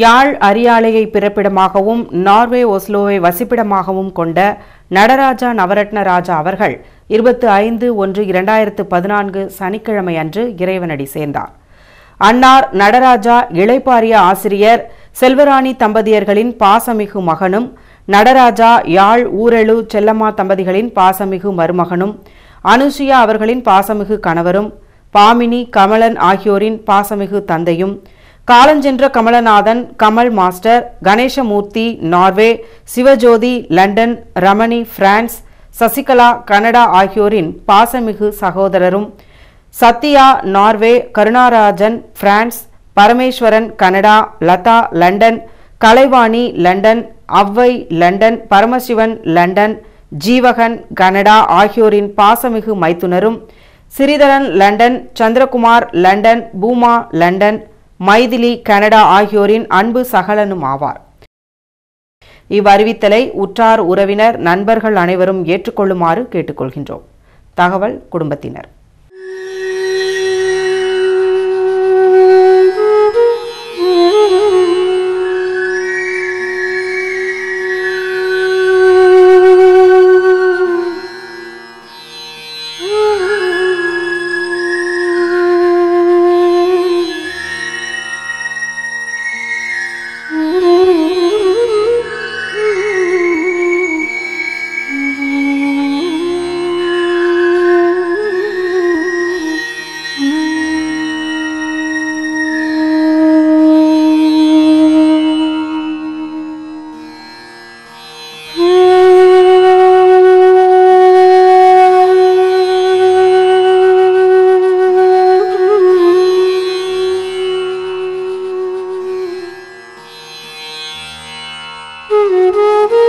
யாழ் அரியாலையை பிறப்பிடமாகவும் Norway ஓஸ்லோவை வசிப்பிடமாகவும் கொண்ட நடராஜா நவரத்ன ராஜா அவர்கள் 25/1/2014 சனிக்கிழமை அன்று இறைவனடி சேர்ந்தார். அன்னார் நடராஜா இளைப்பாறிய ஆசிரியர் செல்வராணி தம்பதியர்களின் பாசமிகு மகனும், நடராஜா யாழ் ஊரெழு செல்லம்மா தம்பதிகளின் பாசமிகு மருமகனும், அனுஷியா அவர்களின் பாசமிகு கணவரும், பாமினி கமலன் ஆகியோரின் பாசமிகு தந்தையும், காலஞ்சென்ற Kamalanathan Kamal master, Ganesamoorthy Norway, Sivajothi London, Ramani France, Sasikala Canada ஆகியோரின் பாசமிகு சகோதரரும், Sathya Norway, Karunarajan France, Parameswaran Canada, Latha London, Kalaivani London, Avvai London, Paramasivan London, Jeevagan Canada ஆகியோரின் பாசமிகு மைத்துனரும், Sritharan London, Chandrakumar London, Pooma London, Mythili Canada ஆகியோரின் அன்பு சகலனும் ஆவார். இவ்வறிவித்தலை உற்றார் உறவினர் நண்பர்கள் அனைவரும் ஏற்றுக்கொள்ளுமாறு கேட்டுக்கொள்கின்றோம். தகவல் குடும்பத்தினர். Mm-hmm.